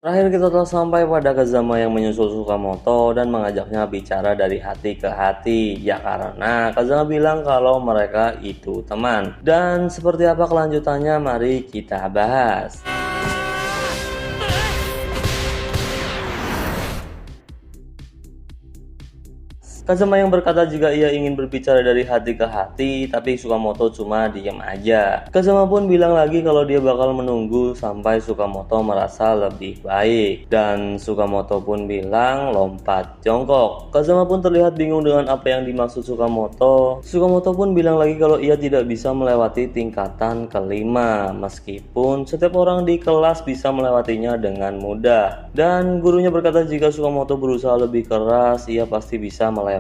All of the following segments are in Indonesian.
Terakhir kita telah sampai pada Kazama yang menyusul Sukamoto dan mengajaknya bicara dari hati ke hati. Ya karena Kazama bilang kalau mereka itu teman. Dan seperti apa kelanjutannya mari kita bahas. Kazama yang berkata jika ia ingin berbicara dari hati ke hati, tapi Sukamoto cuma diam aja. Kazama pun bilang lagi kalau dia bakal menunggu sampai Sukamoto merasa lebih baik. Dan Sukamoto pun bilang lompat jongkok. Kazama pun terlihat bingung dengan apa yang dimaksud Sukamoto. Sukamoto pun bilang lagi kalau ia tidak bisa melewati tingkatan kelima, meskipun setiap orang di kelas bisa melewatinya dengan mudah. Dan gurunya berkata jika Sukamoto berusaha lebih keras, ia pasti bisa melewatinya.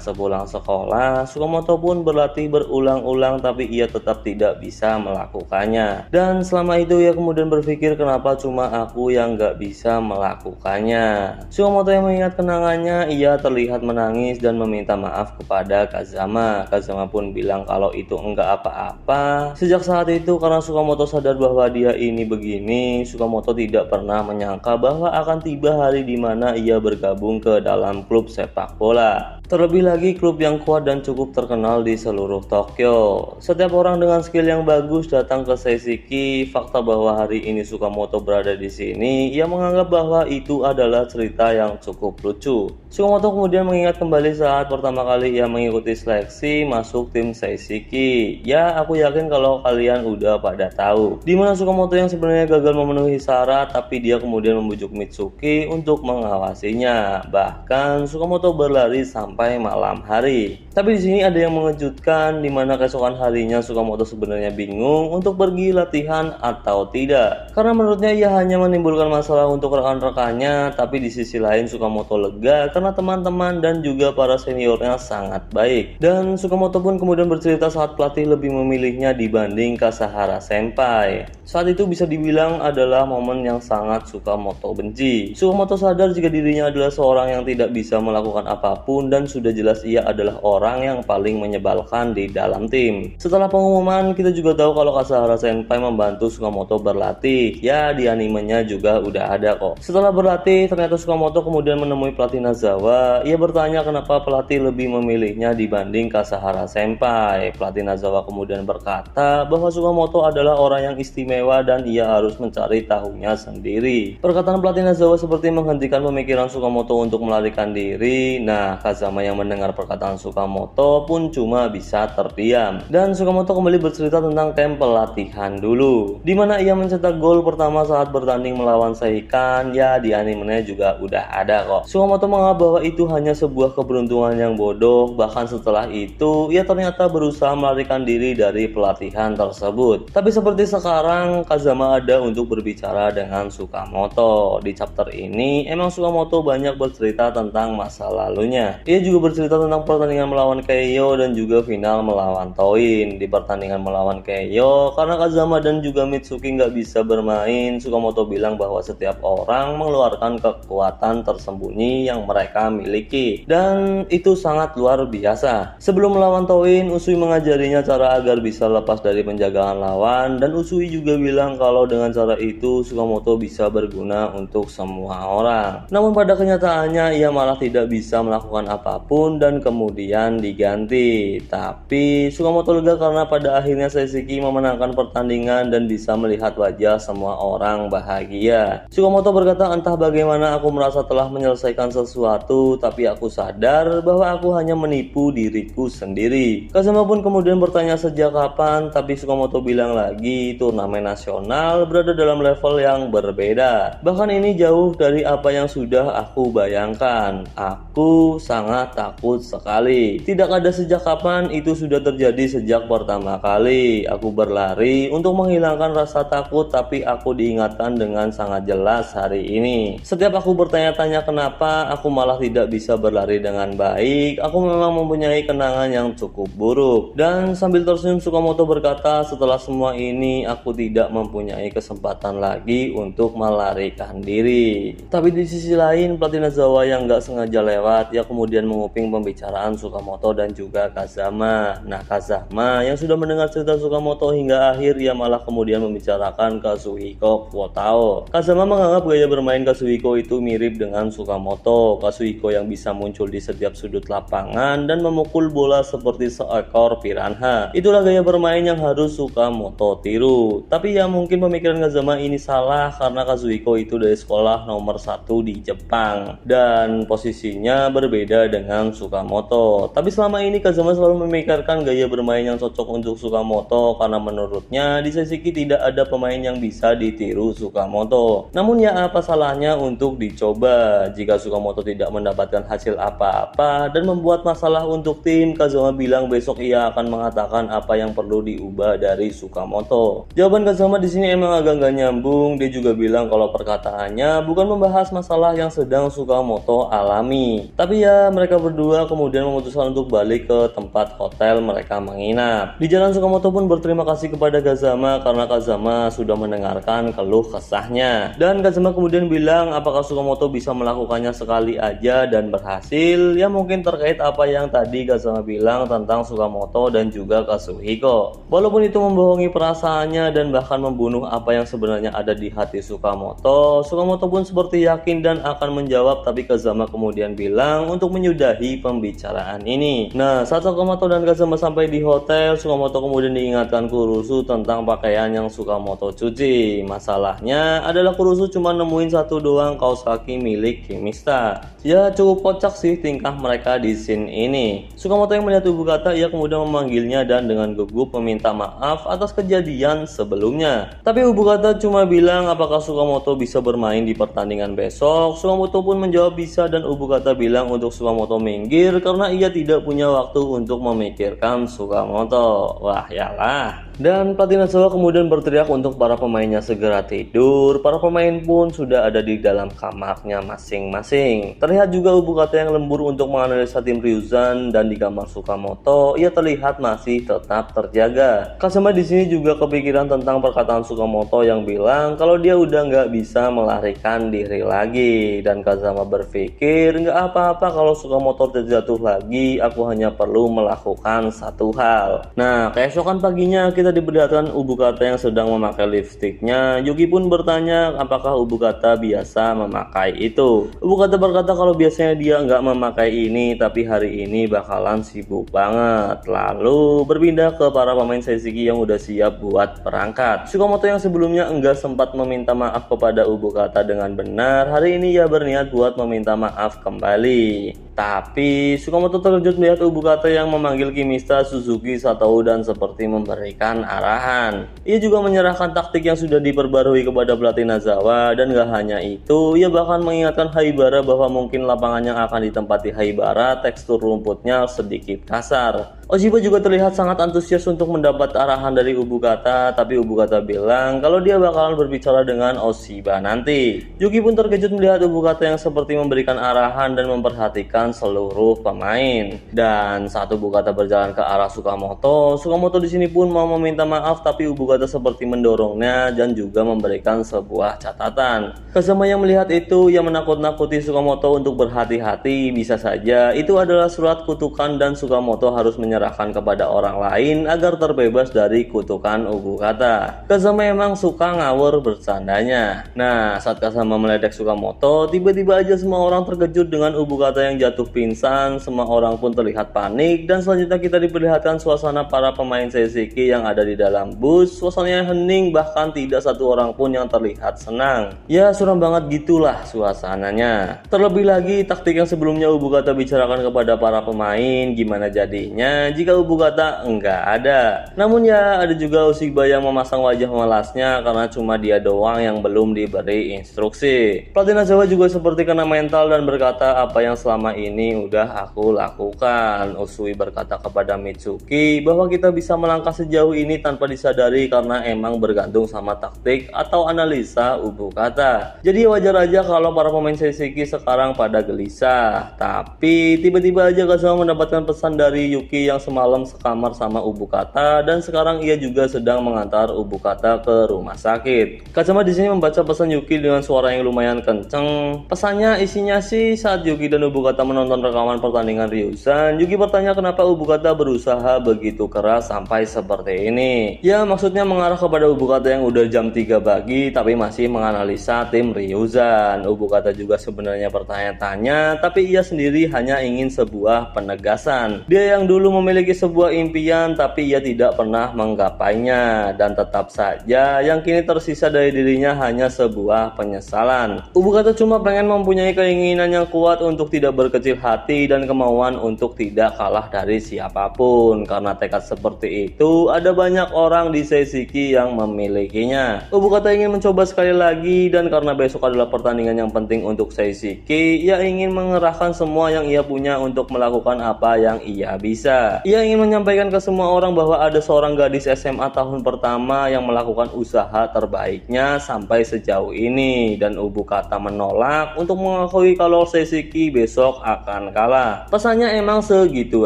Sepulang sekolah, Sukamoto pun berlatih berulang-ulang tapi ia tetap tidak bisa melakukannya. Dan selama itu ia kemudian berpikir kenapa cuma aku yang gak bisa melakukannya. Sukamoto yang mengingat kenangannya, ia terlihat menangis dan meminta maaf kepada Kazama. Kazama pun bilang kalau itu enggak apa-apa. Sejak saat itu karena Sukamoto sadar bahwa dia ini begini, Sukamoto tidak pernah menyangka bahwa akan tiba hari di mana ia bergabung ke dalam klub sepak bola. Terlebih lagi klub yang kuat dan cukup terkenal di seluruh Tokyo. Setiap orang dengan skill yang bagus datang ke Seishiki. Fakta bahwa hari ini Sukamoto berada di sini, ia menganggap bahwa itu adalah cerita yang cukup lucu. Sukamoto kemudian mengingat kembali saat pertama kali ia mengikuti seleksi masuk tim Seishiki. Ya, aku yakin kalau kalian udah pada tahu. Dimana Sukamoto yang sebenarnya gagal memenuhi syarat, tapi dia kemudian membujuk Mitsuki untuk mengawasinya. Bahkan Sukamoto berlari sampai malam hari. Tapi di sini ada yang mengejutkan, di mana keesokan harinya Sukamoto sebenarnya bingung untuk pergi latihan atau tidak. Karena menurutnya ia hanya menimbulkan masalah untuk rekan-rekannya, tapi di sisi lain Sukamoto lega karena teman-teman dan juga para seniornya sangat baik. Dan Sukamoto pun kemudian bercerita saat pelatih lebih memilihnya dibanding Kasahara Senpai. Saat itu bisa dibilang adalah momen yang sangat Sukamoto benci. Sukamoto sadar jika dirinya adalah seorang yang tidak bisa melakukan apapun dan sudah jelas ia adalah orang yang paling menyebalkan di dalam tim. Setelah pengumuman, kita juga tahu kalau Kasahara Senpai membantu Sukamoto berlatih. Ya, di animenya juga udah ada kok. Setelah berlatih, ternyata Sukamoto kemudian menemui pelatih Nazawa. Ia bertanya kenapa pelatih lebih memilihnya dibanding Kasahara Senpai. Pelatih Nazawa kemudian berkata bahwa Sukamoto adalah orang yang istimewa dan ia harus mencari tahunya sendiri. Perkataan pelatih Nazawa seperti menghentikan pemikiran Sukamoto untuk melarikan diri. Nah, Kazama yang mendengar perkataan Sukamoto pun cuma bisa terdiam. Dan Sukamoto kembali bercerita tentang camp pelatihan dulu, di mana ia mencetak gol pertama saat bertanding melawan Seikan. Ya, di animenya juga udah ada kok. Sukamoto menganggap bahwa itu hanya sebuah keberuntungan yang bodoh. Bahkan setelah itu, ia ternyata berusaha melarikan diri dari pelatihan tersebut. Tapi seperti sekarang, Kazama ada untuk berbicara dengan Sukamoto. Di chapter ini, emang Sukamoto banyak bercerita tentang masa lalunya. Ia juga bercerita tentang pertandingan melawan Keiyo dan juga final melawan Toin. Di pertandingan melawan Keiyo, karena Kazama dan juga Mitsuki nggak bisa bermain, Sukamoto bilang bahwa setiap orang mengeluarkan kekuatan tersembunyi yang mereka miliki. Dan itu sangat luar biasa. Sebelum melawan Toin, Usui mengajarinya cara agar bisa lepas dari penjagaan lawan. Dan Usui juga bilang kalau dengan cara itu Sukamoto bisa berguna untuk semua orang. Namun pada kenyataannya ia malah tidak bisa melakukan apapun dan kemudian diganti. Tapi Sukamoto lega karena pada akhirnya Seishiki memenangkan pertandingan dan bisa melihat wajah semua orang bahagia. Sukamoto berkata, entah bagaimana aku merasa telah menyelesaikan sesuatu, tapi aku sadar bahwa aku hanya menipu diriku sendiri. Kazama pun kemudian bertanya sejak kapan, tapi Sukamoto bilang lagi turnamen nasional berada dalam level yang berbeda. Bahkan ini jauh dari apa yang sudah aku bayangkan. Aku sangat takut sekali. Tidak ada sejak kapan, itu sudah terjadi sejak pertama kali. Aku berlari untuk menghilangkan rasa takut, tapi aku diingatkan dengan sangat jelas hari ini. Setiap aku bertanya-tanya kenapa, aku malah tidak bisa berlari dengan baik. Aku memang mempunyai kenangan yang cukup buruk. Dan sambil tersenyum Sukamoto berkata, setelah semua ini aku tidak tidak mempunyai kesempatan lagi untuk melarikan diri. Tapi di sisi lain, pelatih Nozawa yang nggak sengaja lewat, ia kemudian menguping pembicaraan Sukamoto dan juga Kazama. Nah, Kazama yang sudah mendengar cerita Sukamoto hingga akhir, ia malah kemudian membicarakan Kazuhiko Kuotao. Kazama menganggap gaya bermain Kazuhiko itu mirip dengan Sukamoto. Kazuhiko yang bisa muncul di setiap sudut lapangan dan memukul bola seperti seekor piranha. Itulah gaya bermain yang harus Sukamoto tiru. Tapi ya mungkin pemikiran Kazama ini salah karena Kazuhiko itu dari sekolah nomor 1 di Jepang dan posisinya berbeda dengan Sukamoto. Tapi selama ini Kazama selalu memikirkan gaya bermain yang cocok untuk Sukamoto karena menurutnya di Seishiki tidak ada pemain yang bisa ditiru Sukamoto. Namun ya apa salahnya untuk dicoba? Jika Sukamoto tidak mendapatkan hasil apa-apa dan membuat masalah untuk tim, Kazama bilang besok ia akan mengatakan apa yang perlu diubah dari Sukamoto. Jawaban Kazama di sini emang agak nggak nyambung. Dia juga bilang kalau perkataannya bukan membahas masalah yang sedang Sukamoto alami. Tapi ya mereka berdua kemudian memutuskan untuk balik ke tempat hotel mereka menginap. Di jalan Sukamoto pun berterima kasih kepada Kazama karena Kazama sudah mendengarkan keluh kesahnya. Dan Kazama kemudian bilang apakah Sukamoto bisa melakukannya sekali aja dan berhasil. Ya mungkin terkait apa yang tadi Kazama bilang tentang Sukamoto dan juga Kazuhiko. Walaupun itu membohongi perasaannya dan bahkan membunuh apa yang sebenarnya ada di hati Sukamoto, Sukamoto pun seperti yakin dan akan menjawab, tapi Kazama kemudian bilang untuk menyudahi pembicaraan ini. Nah, saat Sukamoto dan Kazama sampai di hotel, Sukamoto kemudian diingatkan Kurusu tentang pakaian yang Sukamoto cuci. Masalahnya adalah Kurusu cuma nemuin satu doang kaos kaki milik Kimista. Ya cukup kocak sih tingkah mereka di scene ini. Sukamoto yang melihat Ubukata, ia kemudian memanggilnya dan dengan gugup meminta maaf atas kejadian sebelumnya. Tapi Ubukata cuma bilang apakah Sukamoto bisa bermain di pertandingan besok. Sukamoto pun menjawab bisa dan Ubukata bilang untuk Sukamoto minggir karena ia tidak punya waktu untuk memikirkan Sukamoto. Wah yalah. Dan pelatih Nozawa kemudian berteriak untuk para pemainnya segera tidur. Para pemain pun sudah ada di dalam kamarnya masing-masing. Terlihat juga Ubukata yang lembur untuk menganalisa tim Ryuzan dan di kamar Sukamoto ia terlihat masih tetap terjaga. Kazama di sini juga kepikiran tentang perkataan Sukamoto yang bilang kalau dia udah nggak bisa melarikan diri lagi. Dan Kazama berpikir nggak apa-apa kalau Sukamoto terjatuh lagi, aku hanya perlu melakukan satu hal. Nah keesokan paginya kita diperlihatkan Ubukata yang sedang memakai lipstiknya. Yuki pun bertanya apakah Ubukata biasa memakai itu. Ubukata berkata kalau biasanya dia nggak memakai ini, tapi hari ini bakalan sibuk banget. Lalu berpindah ke para pemain Seishiki yang udah siap buat berangkat. Sukamoto yang sebelumnya enggak sempat meminta maaf kepada Ubukata dengan benar, hari ini ia berniat buat meminta maaf kembali. Tapi Sukamoto terkejut melihat Ubukata yang memanggil Kimista, Suzuki, Satou dan seperti memberikan arahan. Ia juga menyerahkan taktik yang sudah diperbarui kepada pelatih Nozawa dan gak hanya itu, ia bahkan mengingatkan Haibara bahwa mungkin lapangan yang akan ditempati Haibara tekstur rumputnya sedikit kasar. Oshiba juga terlihat sangat antusias untuk mendapat arahan dari Ubukata, tapi Ubukata bilang kalau dia bakalan berbicara dengan Oshiba nanti. Yuki pun terkejut melihat Ubukata yang seperti memberikan arahan dan memperhatikan seluruh pemain. Dan saat Ubukata berjalan ke arah Sukamoto, Sukamoto di sini pun mau meminta maaf, tapi Ubukata seperti mendorongnya dan juga memberikan sebuah catatan. Kazama yang melihat itu, ia menakut-nakuti Sukamoto untuk berhati-hati. Bisa saja itu adalah surat kutukan dan Sukamoto harus menyerahkan kepada orang lain agar terbebas dari kutukan Ubukata. Kazama emang suka ngawur bercandanya. Nah, saat Kazama meledek Sukamoto, tiba-tiba aja semua orang terkejut dengan Ubukata yang jatuh pingsan. Semua orang pun terlihat panik dan selanjutnya kita diperlihatkan suasana para pemain Seishiki yang ada di dalam bus. Suasananya hening, bahkan tidak satu orang pun yang terlihat senang. Ya suram banget gitulah suasananya. Terlebih lagi taktik yang sebelumnya Ubukata bicarakan kepada para pemain, gimana jadinya jika Ubukata enggak ada. Namun ya ada juga Oshiba yang memasang wajah melasnya karena cuma dia doang yang belum diberi instruksi. Pelatih Nozawa juga seperti kena mental dan berkata apa yang selama ini udah aku lakukan. Usui berkata kepada Mitsuki bahwa kita bisa melangkah sejauh ini tanpa disadari karena emang bergantung sama taktik atau analisa Ubukata. Jadi wajar aja kalau para pemain Seishiki sekarang pada gelisah. Tapi tiba-tiba aja Kazama mendapatkan pesan dari Yuki yang yang semalam sekamar sama Ubukata dan sekarang ia juga sedang mengantar Ubukata ke rumah sakit. Kazama di sini membaca pesan Yuki dengan suara yang lumayan kenceng. Pesannya isinya sih, saat Yuki dan Ubukata menonton rekaman pertandingan Ryuzan, Yuki bertanya kenapa Ubukata berusaha begitu keras sampai seperti ini. Ya, maksudnya mengarah kepada Ubukata yang udah jam 3 pagi tapi masih menganalisa tim Ryuzan. Ubukata juga sebenarnya bertanya-tanya, tapi ia sendiri hanya ingin sebuah penegasan. Dia yang dulu memiliki sebuah impian tapi ia tidak pernah menggapainya, dan tetap saja yang kini tersisa dari dirinya hanya sebuah penyesalan. Ubukata cuma pengen mempunyai keinginan yang kuat untuk tidak berkecil hati dan kemauan untuk tidak kalah dari siapapun. Karena tekad seperti itu, ada banyak orang di Seishiki yang memilikinya. Ubukata ingin mencoba sekali lagi, dan karena besok adalah pertandingan yang penting untuk Seishiki, ia ingin mengerahkan semua yang ia punya untuk melakukan apa yang ia bisa. Ia ingin menyampaikan ke semua orang bahwa ada seorang gadis SMA tahun pertama yang melakukan usaha terbaiknya sampai sejauh ini, dan Ubukata menolak untuk mengakui kalau Seishiki besok akan kalah. Pesannya emang segitu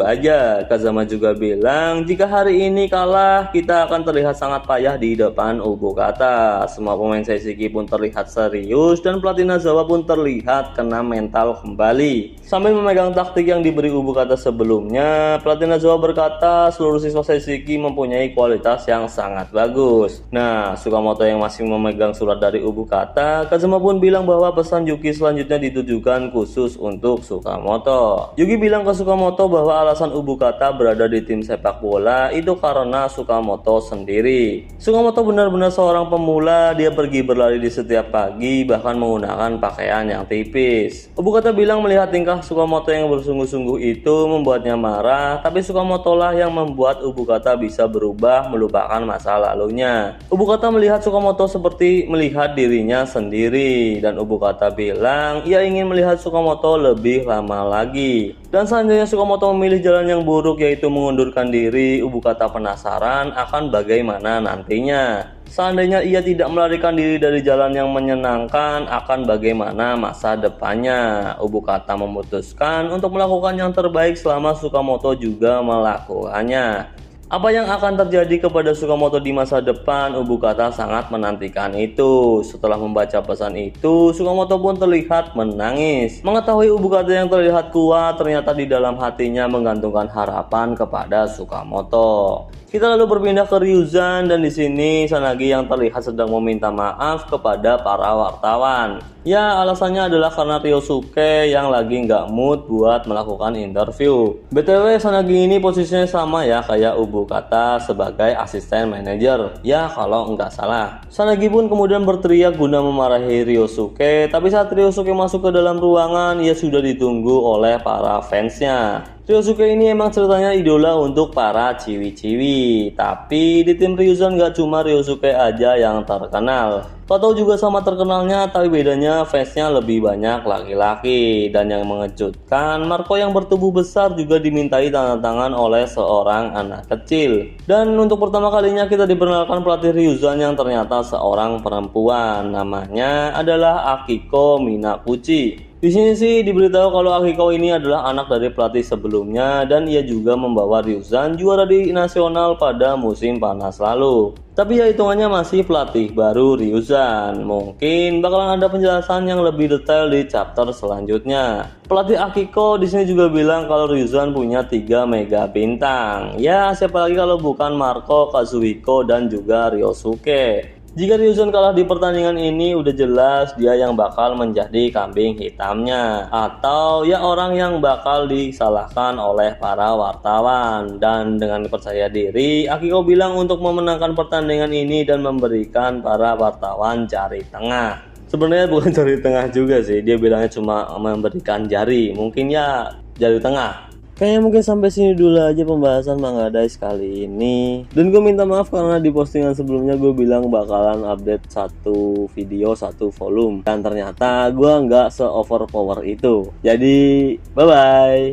aja. Kazama juga bilang jika hari ini kalah, kita akan terlihat sangat payah di depan Ubukata. Semua pemain Seishiki pun terlihat serius dan pelatih Nazawa pun terlihat kena mental kembali. Sambil memegang taktik yang diberi Ubukata sebelumnya, pelatih Nazawa berkata seluruh siswa Seishiki mempunyai kualitas yang sangat bagus. Nah, Sukamoto yang masih memegang surat dari Ubukata, Kazama pun bilang bahwa pesan Yuki selanjutnya ditujukan khusus untuk Sukamoto. Yuki bilang ke Sukamoto bahwa alasan Ubukata berada di tim sepak bola itu karena Sukamoto sendiri. Sukamoto benar-benar seorang pemula, dia pergi berlari di setiap pagi bahkan menggunakan pakaian yang tipis. Ubukata bilang melihat tingkah Sukamoto yang bersungguh-sungguh itu membuatnya marah, tapi Sukamoto lah yang membuat Ubukata bisa berubah melupakan masa lalunya. Ubukata melihat Sukamoto seperti melihat dirinya sendiri, dan Ubukata bilang ia ingin melihat Sukamoto lebih lama lagi. Dan seandainya Sukamoto memilih jalan yang buruk yaitu mengundurkan diri, Ubukata penasaran akan bagaimana nantinya. Seandainya ia tidak melarikan diri dari jalan yang menyenangkan, akan bagaimana masa depannya. Ubukata memutuskan untuk melakukan yang terbaik selama Sukamoto juga melakukannya. Apa yang akan terjadi kepada Sukamoto di masa depan, Ubukata sangat menantikan itu. Setelah membaca pesan itu, Sukamoto pun terlihat menangis. Mengetahui Ubukata yang terlihat kuat, ternyata di dalam hatinya menggantungkan harapan kepada Sukamoto. Kita lalu berpindah ke Ryuzan, dan di sini Sanagi yang terlihat sedang meminta maaf kepada para wartawan. Ya, alasannya adalah karena Ryosuke yang lagi nggak mood buat melakukan interview. BTW, Sanagi ini posisinya sama ya kayak Ubukata sebagai asisten manajer. Ya, kalau nggak salah. Sanagi pun kemudian berteriak guna memarahi Ryosuke, tapi saat Ryosuke masuk ke dalam ruangan, ia sudah ditunggu oleh para fansnya. Ryosuke ini emang ceritanya idola untuk para ciwi-ciwi, tapi di tim Ryuzan gak cuma Ryosuke aja yang terkenal. Toto juga sama terkenalnya, tapi bedanya fansnya lebih banyak laki-laki. Dan yang mengejutkan, Marco yang bertubuh besar juga dimintai tanda tangan oleh seorang anak kecil. Dan untuk pertama kalinya kita diperkenalkan pelatih Ryuzan yang ternyata seorang perempuan. Namanya adalah Akiko Minakuchi. Di sini sih diberitahu kalau Akiko ini adalah anak dari pelatih sebelumnya, dan ia juga membawa Ryuzan juara di nasional pada musim panas lalu. Tapi ya hitungannya masih pelatih baru Ryuzan. Mungkin bakalan ada penjelasan yang lebih detail di chapter selanjutnya. Pelatih Akiko di sini juga bilang kalau Ryuzan punya 3 mega bintang. Ya, siapa lagi kalau bukan Marco, Kazuhiko, dan juga Ryosuke. Jika Ryuzan kalah di pertandingan ini, udah jelas dia yang bakal menjadi kambing hitamnya, atau ya orang yang bakal disalahkan oleh para wartawan. Dan dengan percaya diri, Akiko bilang untuk memenangkan pertandingan ini dan memberikan para wartawan jari tengah. Sebenarnya bukan jari tengah juga sih, dia bilangnya cuma memberikan jari, mungkin ya jari tengah. Kayaknya mungkin sampai sini dulu aja pembahasan Manga Dice kali ini. Dan gue minta maaf karena di postingan sebelumnya gue bilang bakalan update 1 video 1 volume, dan ternyata gue nggak se-overpower itu. Jadi bye bye.